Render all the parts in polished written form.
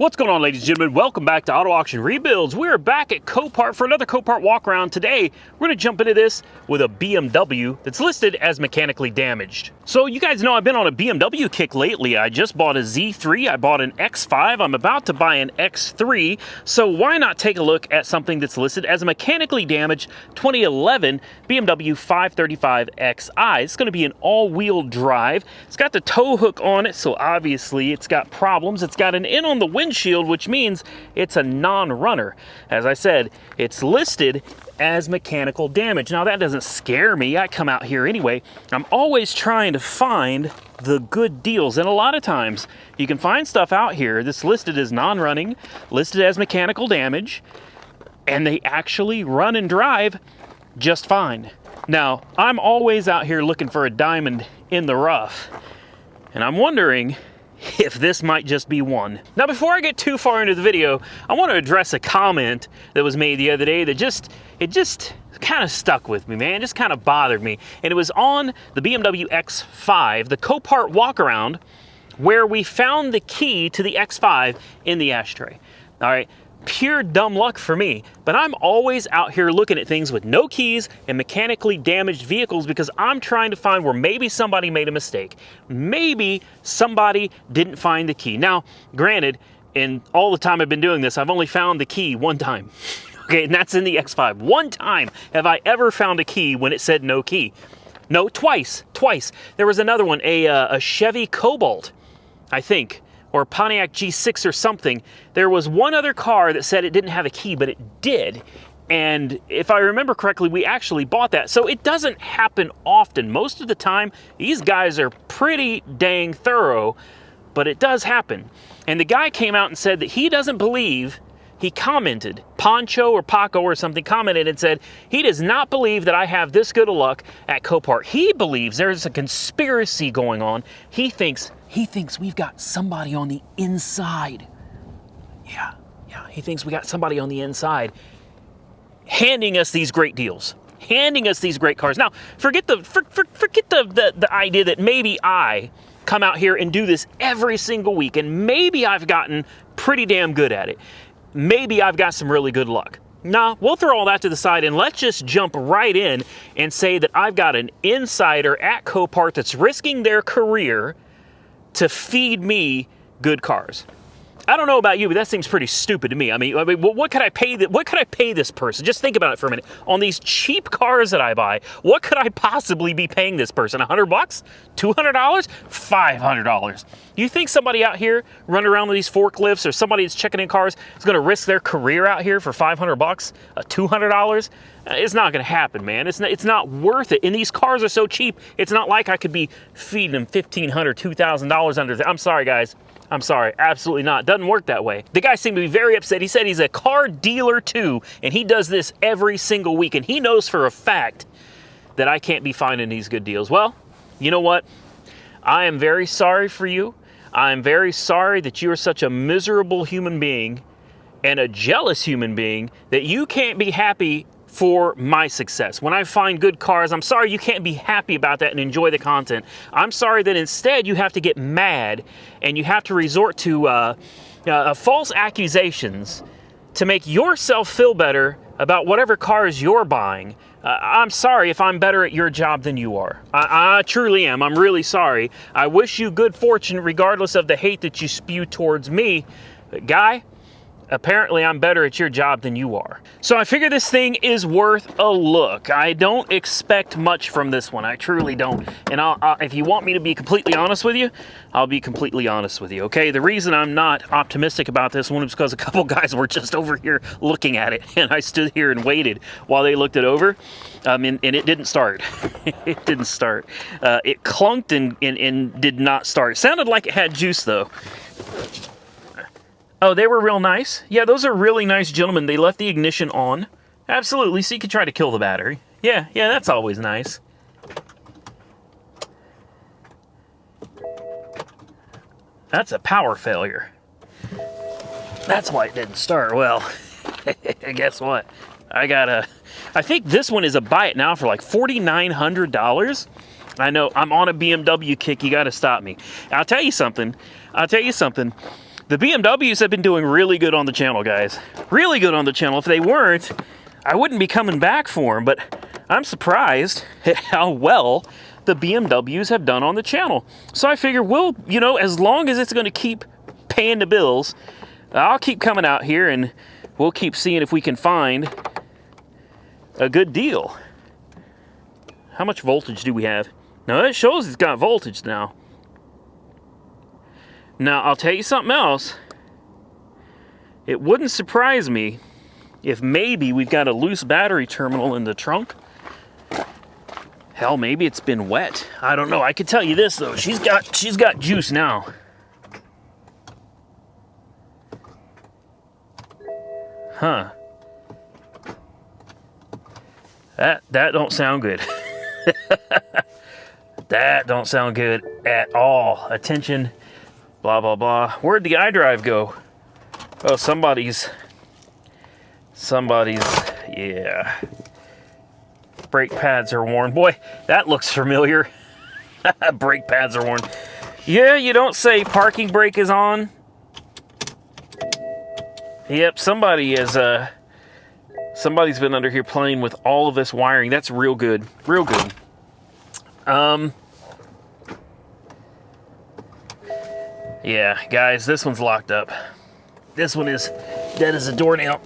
What's going on, ladies and gentlemen? Welcome back to Auto Auction Rebuilds. We're back at Copart for another Copart walk around. Today, we're going to jump into this with a BMW that's listed as mechanically damaged. So you guys know I've been on a BMW kick lately. I just bought a Z3, I bought an X5, I'm about to buy an X3. So why not take a look at something that's listed as a mechanically damaged 2011 BMW 535xi. It's going to be an all-wheel drive. It's got the tow hook on it, so obviously it's got problems. It's got an in on the windshield, which means it's a non-runner. As I said, it's listed as mechanical damage. Now that doesn't scare me. I come out here anyway. I'm always trying to find the good deals, and a lot of times you can find stuff out here that's listed as non-running, listed as mechanical damage, and they actually run and drive just fine. Now, I'm always out here looking for a diamond in the rough, and I'm wondering if this might just be one. Now, before I get too far into the video, I want to address a comment that was made the other day that just kind of stuck with me, man. It just kind of bothered me. And it was on the BMW X5, the Copart walkaround, where we found the key to the X5 in the ashtray. All right, pure dumb luck for me, but I'm always out here looking at things with no keys and mechanically damaged vehicles because I'm trying to find where maybe somebody made a mistake. Maybe somebody didn't find the key. Now, granted, in all the time I've been doing this, I've only found the key one time. Okay, and that's in the X5. One time have I ever found a key when it said no key. No, twice. There was another one, a Chevy Cobalt, I think, or Pontiac G6 or something. There was one other car that said it didn't have a key, but it did. And if I remember correctly, we actually bought that. So it doesn't happen often. Most of the time, these guys are pretty dang thorough, but it does happen. And the guy came out and said that he doesn't believe, he commented, Poncho or Paco or something commented and said, he does not believe that I have this good of luck at Copart. He believes there's a conspiracy going on. He thinks we've got somebody on the inside. Yeah, he thinks we got somebody on the inside handing us these great deals, handing us these great cars. Now, forget the idea that maybe I come out here and do this every single week, and maybe I've gotten pretty damn good at it. Maybe I've got some really good luck. Nah, we'll throw all that to the side and let's just jump right in and say that I've got an insider at Copart that's risking their career to feed me good cars. I don't know about you, but that seems pretty stupid to me. I mean, what could I pay? What could I pay this person? Just think about it for a minute. On these cheap cars that I buy, what could I possibly be paying this person? $100? $200? $500? You think somebody out here running around with these forklifts or somebody that's checking in cars is going to risk their career out here for $500? $200? It's not going to happen, man. It's not worth it. And these cars are so cheap, it's not like I could be feeding them $1,500, $2,000 under. I'm sorry, guys. I'm sorry, absolutely not. Doesn't work that way. The guy seemed to be very upset. He said he's a car dealer too, and he does this every single week, and he knows for a fact that I can't be finding these good deals. Well, you know what? I am very sorry for you. I'm very sorry that you are such a miserable human being and a jealous human being that you can't be happy for my success. When I find good cars, I'm sorry you can't be happy about that and enjoy the content. I'm sorry that instead you have to get mad and you have to resort to false accusations to make yourself feel better about whatever cars you're buying. I'm sorry if I'm better at your job than you are. I truly am. I'm really sorry. I wish you good fortune regardless of the hate that you spew towards me. But guy, apparently I'm better at your job than you are. So I figure this thing is worth a look. I don't expect much from this one. I truly don't. And if you want me to be completely honest with you, I'll be completely honest with you, okay? The reason I'm not optimistic about this one is because a couple guys were just over here looking at it, and I stood here and waited while they looked it over, and it didn't start. It didn't start. It clunked and did not start. It sounded like it had juice, though. Oh, they were real nice. Yeah, those are really nice gentlemen. They left the ignition on. Absolutely, so you could try to kill the battery. Yeah, that's always nice. That's a power failure. That's why it didn't start. Well, guess what? I think this one is a buy it now for like $4,900. I know, I'm on a BMW kick. You got to stop me. I'll tell you something. The BMWs have been doing really good on the channel, guys. Really good on the channel. If they weren't, I wouldn't be coming back for them, but I'm surprised at how well the BMWs have done on the channel. So I figure we'll, you know, as long as it's going to keep paying the bills, I'll keep coming out here and we'll keep seeing if we can find a good deal. How much voltage do we have? Now it shows it's got voltage now. Now I'll tell you something else. It wouldn't surprise me if maybe we've got a loose battery terminal in the trunk. Hell, maybe it's been wet. I don't know. I can tell you this though. She's got juice now. Huh. That don't sound good. That don't sound good at all. Attention, blah, blah, blah. Where'd the iDrive go? Oh, somebody's, yeah. Brake pads are worn. Boy, that looks familiar. Brake pads are worn. Yeah, you don't say. Parking brake is on. Yep, somebody's been under here playing with all of this wiring. That's real good. Real good. Yeah, guys, this one's locked up. This one is dead as a doornail.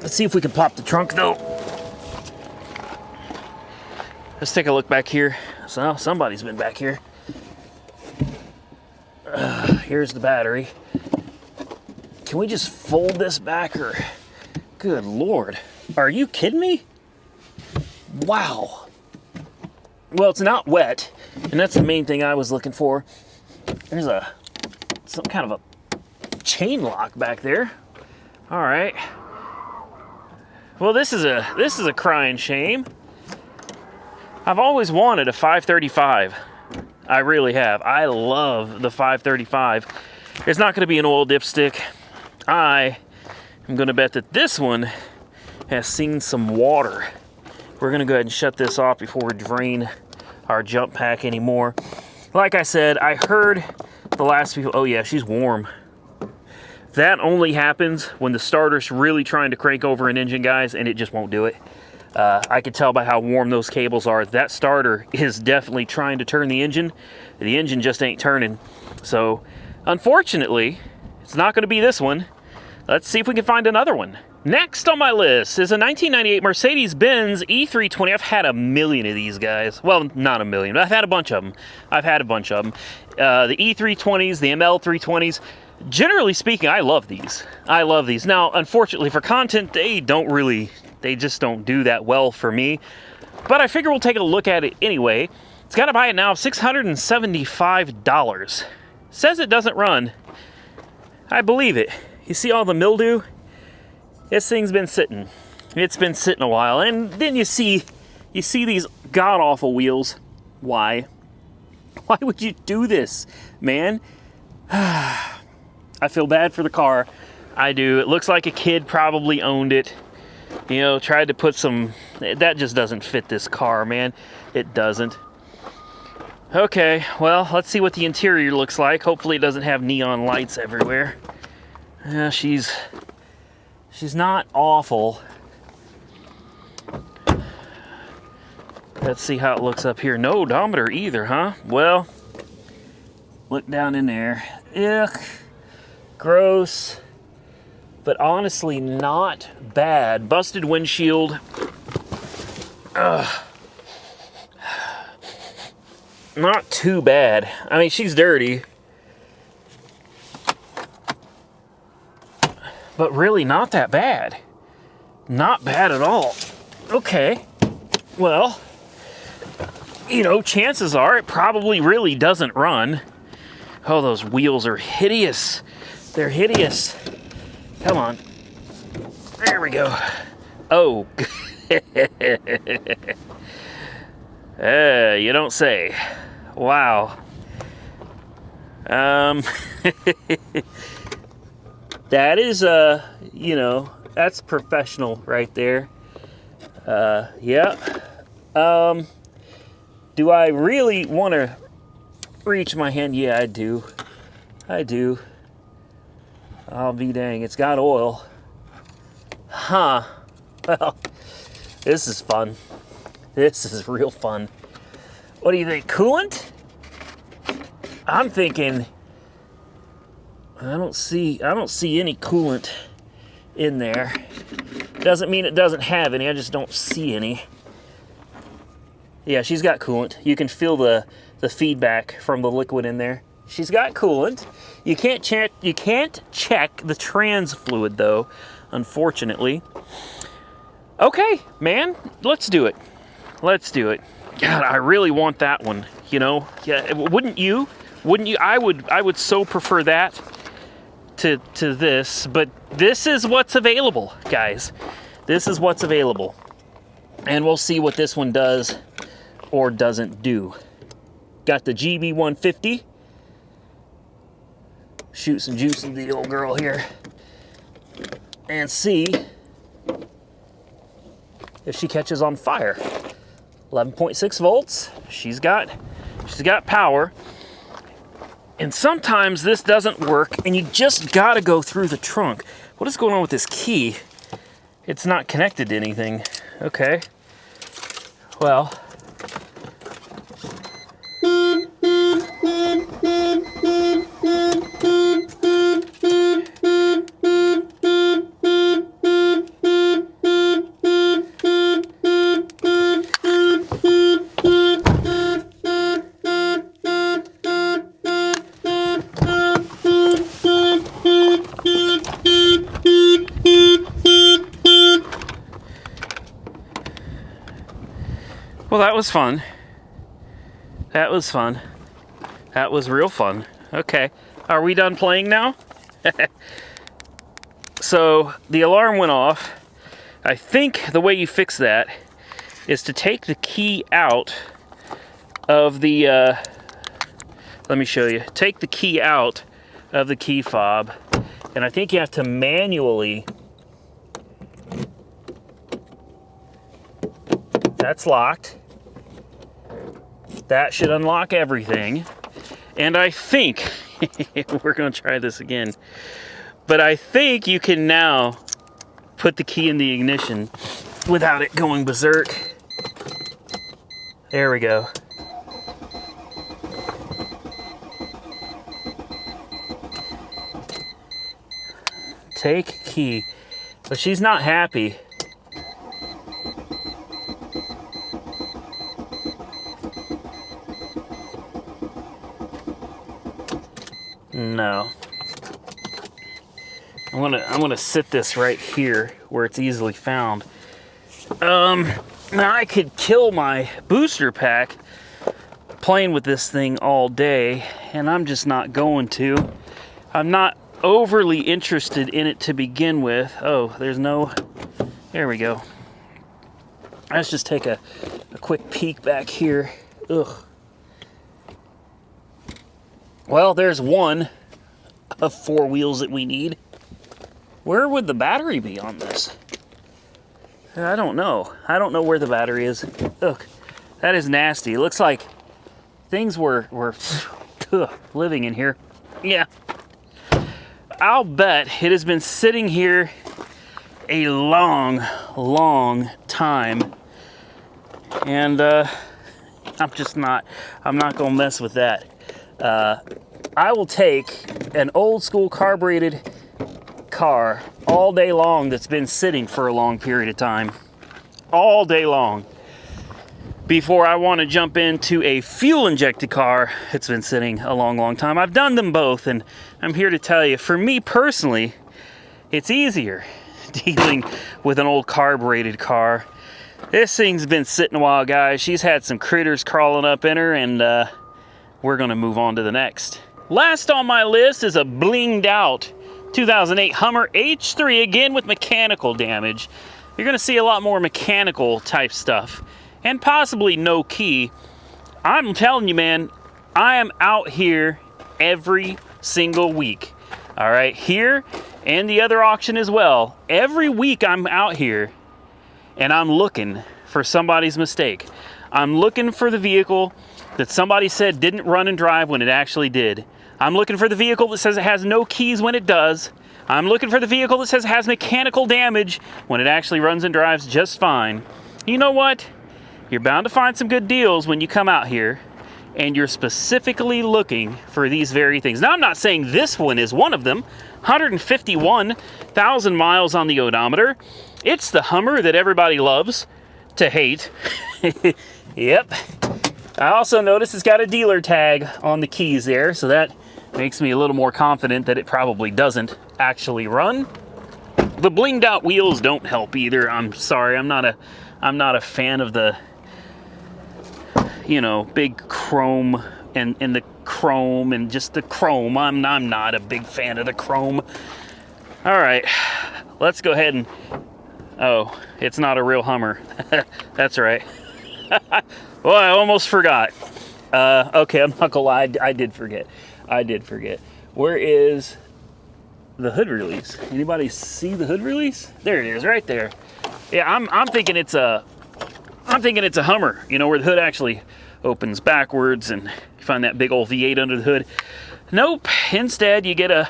Let's see if we can pop the trunk, though. Let's take a look back here. So, somebody's been back here. Here's the battery. Can we just fold this back, or... Good Lord. Are you kidding me? Wow. Well, it's not wet, and that's the main thing I was looking for. There's some kind of a chain lock back there. All right. Well, this is a crying shame. I've always wanted a 535. I really have. I love the 535. It's not going to be an oil dipstick. I am going to bet that this one has seen some water. We're going to go ahead and shut this off before we drain our jump pack anymore. Like I said, I heard the last people... Oh yeah, she's warm. That only happens when the starter's really trying to crank over an engine, guys, and it just won't do it. I can tell by how warm those cables are. That starter is definitely trying to turn the engine. The engine just ain't turning. So, unfortunately, it's not going to be this one. Let's see if we can find another one. Next on my list is a 1998 Mercedes-Benz E320. I've had a million of these guys. Well, not a million, but I've had a bunch of them. The E320s, the ML320s. Generally speaking, I love these. Now, unfortunately, for content, they just don't do that well for me. But I figure we'll take a look at it anyway. It's got to buy it now, $675. Says it doesn't run. I believe it. You see all the mildew? This thing's been sitting. It's been sitting a while. And then you see these god-awful wheels. Why? Why would you do this, man? I feel bad for the car. I do. It looks like a kid probably owned it. You know, tried to put some... That just doesn't fit this car, man. It doesn't. Okay, well, let's see what the interior looks like. Hopefully it doesn't have neon lights everywhere. She's not awful. Let's see how it looks up here. No odometer either, huh? Well, look down in there. Ugh. Gross. But honestly, not bad. Busted windshield. Ugh. Not too bad. I mean, she's dirty. But really not that bad. Not bad at all. Okay. Well, you know, chances are it probably really doesn't run. Oh, those wheels are hideous. They're hideous. Come on. There we go. Oh. You don't say. Wow. That is, you know, that's professional right there. Yeah. Do I really want to reach my hand? Yeah, I do. I do. I'll be dang, it's got oil. Huh. Well, this is fun. This is real fun. What do you think? Coolant? I'm thinking I don't see any coolant in there. Doesn't mean it doesn't have any, I just don't see any. Yeah, she's got coolant. You can feel the feedback from the liquid in there. She's got coolant. You can't check the trans fluid though, unfortunately. Okay, man, let's do it. Let's do it. God, I really want that one, you know? Yeah, wouldn't you? Wouldn't you? I would so prefer that to this, but this is what's available, guys. This is what's available. And we'll see what this one does or doesn't do. Got the GB150. Shoot some juice into the old girl here and see if she catches on fire. 11.6 volts. She's got power. And sometimes this doesn't work and you just gotta go through the trunk. What is going on with this key? It's not connected to anything. Okay. Well. Well, that was fun. That was fun. That was real fun. Okay, are we done playing now? So the alarm went off. I think the way you fix that is to take the key out of the, let me show you. Take the key out of the key fob, and I think you have to manually, that's locked. That should unlock everything. And I think, we're gonna try this again, but I think you can now put the key in the ignition without it going berserk. There we go. Take key. But she's not happy. No. I'm gonna sit this right here where it's easily found. Now I could kill my booster pack playing with this thing all day, and I'm just not going to. I'm not overly interested in it to begin with. Oh, there's no, there we go. Let's just take a quick peek back here. Ugh. Well, there's one of 4 wheels that we need. Where would the battery be on this? I don't know. I don't know where the battery is. Ugh, that is nasty. It looks like things were living in here. Yeah. I'll bet it has been sitting here a long, long time. And I'm not gonna mess with that. I will take an old school carbureted car all day long that's been sitting for a long period of time, all day long, before I want to jump into a fuel injected car that's been sitting a long, long time. I've done them both, and I'm here to tell you, for me personally, it's easier dealing with an old carbureted car. This thing's been sitting a while, guys. She's had some critters crawling up in her, and we're gonna move on to the next. Last on my list is a blinged out 2008 Hummer H3, again with mechanical damage. You're gonna see a lot more mechanical type stuff, and possibly no key. I'm telling you, man, I am out here every single week. All right, here and the other auction as well. Every week I'm out here and I'm looking for somebody's mistake. I'm looking for the vehicle that somebody said didn't run and drive when it actually did. I'm looking for the vehicle that says it has no keys when it does, I'm looking for the vehicle that says has mechanical damage when it actually runs and drives just fine. You know what? You're bound to find some good deals when you come out here and you're specifically looking for these very things. Now, I'm not saying this one is one of them. 151,000 miles on the odometer. It's the Hummer that everybody loves to hate. Yep. I also noticed it's got a dealer tag on the keys there, so that makes me a little more confident that it probably doesn't actually run. The blinged out wheels don't help either. I'm sorry, I'm not a fan of the, you know, big chrome and the chrome and just the chrome. I'm not a big fan of the chrome. All right, let's go ahead and, oh, it's not a real Hummer. That's right. Well, I almost forgot. Okay, I'm not gonna lie, I did forget. Where is the hood release? Anybody see the hood release? There it is, right there. Yeah, I'm thinking it's a Hummer, you know, where the hood actually opens backwards and you find that big old V8 under the hood. Nope, instead you get a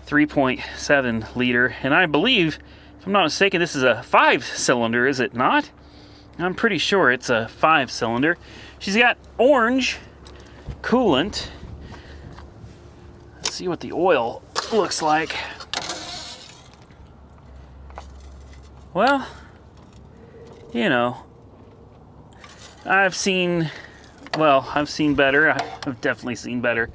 3.7 liter, and I believe, if I'm not mistaken, this is a 5-cylinder, is it not? I'm pretty sure it's a 5-cylinder. She's got orange coolant. Let's see what the oil looks like. Well, you know, I've seen better. I've definitely seen better.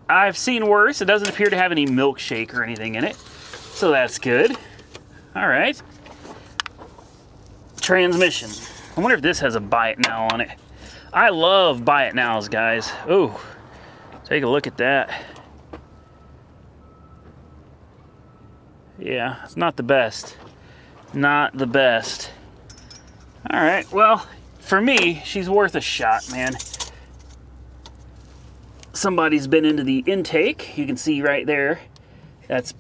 I've seen worse. It doesn't appear to have any milkshake or anything in it, so that's good. All right. Transmission. I wonder if this has a buy it now on it. I love buy it nows, guys. Ooh, take a look at that. Yeah, it's not the best. Not the best. All right, well, for me, she's worth a shot, man. Somebody's been into the intake. You can see right there. It's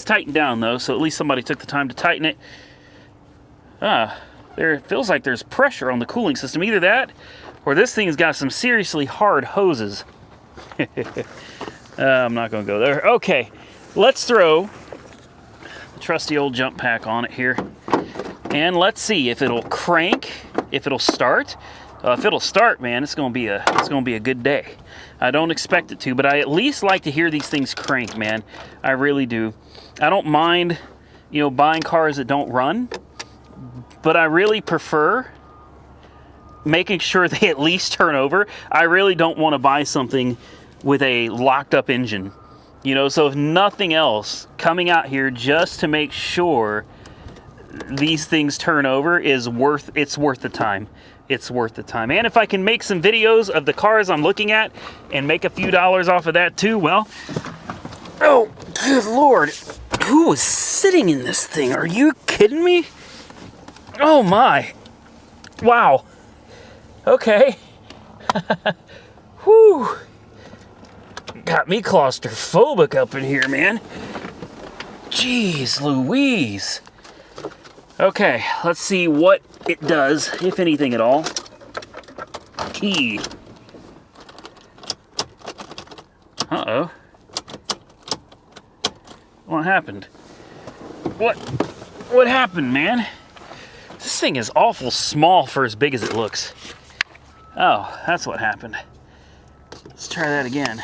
tightened down though, so at least somebody took the time to tighten it. It feels like there's pressure on the cooling system. Either that, or this thing's got some seriously hard hoses. I'm not gonna go there. Okay, let's throw the trusty old jump pack on it here. And let's see if it'll crank, if it'll start. If it'll start, man, it's gonna be a good day. I don't expect it to, but I at least like to hear these things crank, man. I really do. I don't mind, you know, buying cars that don't run, but I really prefer making sure they at least turn over. I really don't want to buy something with a locked up engine, you know. So if nothing else, coming out here just to make sure these things turn over is worth the time. It's worth the time. And if I can make some videos of the cars I'm looking at and make a few dollars off of that too, well, oh, good Lord. Who was sitting in this thing? Are you kidding me? Oh my. Wow. Okay. Whew. Got me claustrophobic up in here, man. Jeez Louise. Okay, let's see what it does, if anything at all. Key. Uh-oh. What happened? What happened, man? This thing is awful small for as big as it looks. Oh, that's what happened. Let's try that again.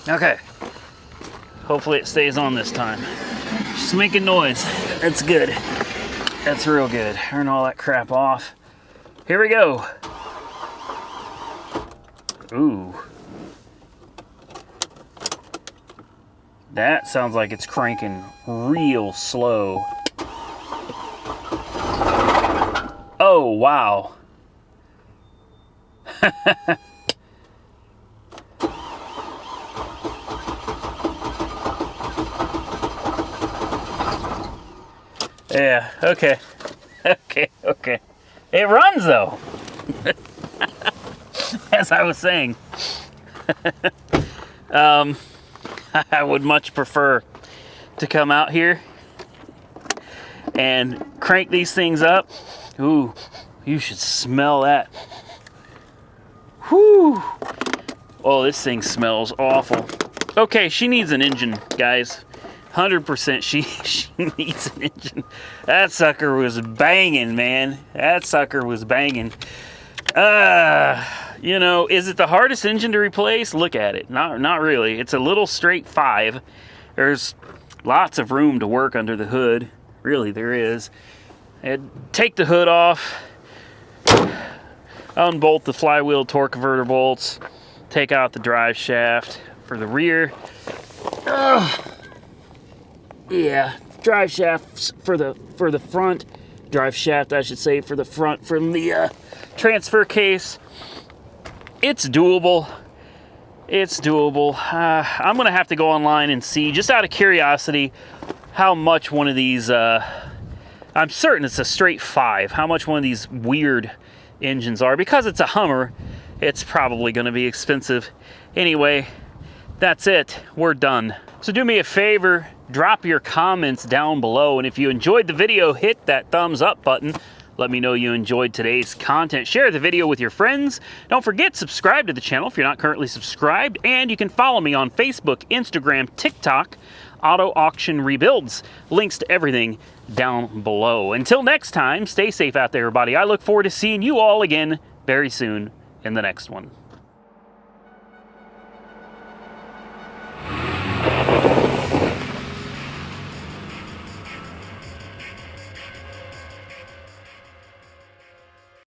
Okay. Hopefully it stays on this time. Just making noise. That's good. That's real good. Turn all that crap off. Here we go. Ooh. That sounds like it's cranking real slow. Oh, wow. Yeah, okay. Okay. It runs though. As I was saying. I would much prefer to come out here and crank these things up. Ooh, you should smell that. Whew. Oh, this thing smells awful. Okay, she needs an engine, guys. 100% she needs an engine. That sucker was banging, man. That sucker was banging. You know, is it the hardest engine to replace? Look at it. Not really. It's a little straight 5. There's lots of room to work under the hood. Really, there is. And take the hood off. Unbolt the flywheel torque converter bolts. Take out the drive shaft for the rear. Yeah, drive shafts for the front. Drive shaft, I should say, for the front from the transfer case. It's doable. It's doable. I'm gonna have to go online and see, just out of curiosity, how much one of these. I'm certain it's a straight 5. How much one of these weird engines are, because it's a Hummer. It's probably going to be expensive. Anyway, that's it. We're done. So do me a favor, drop your comments down below, and if you enjoyed the video, hit that thumbs up button. Let me know you enjoyed today's content. Share the video with your friends. Don't forget, subscribe to the channel if you're not currently subscribed, and you can follow me on Facebook, Instagram, TikTok, Auto Auction Rebuilds. Links to everything down below. Until next time, stay safe out there, everybody. I look forward to seeing you all again very soon in the next one.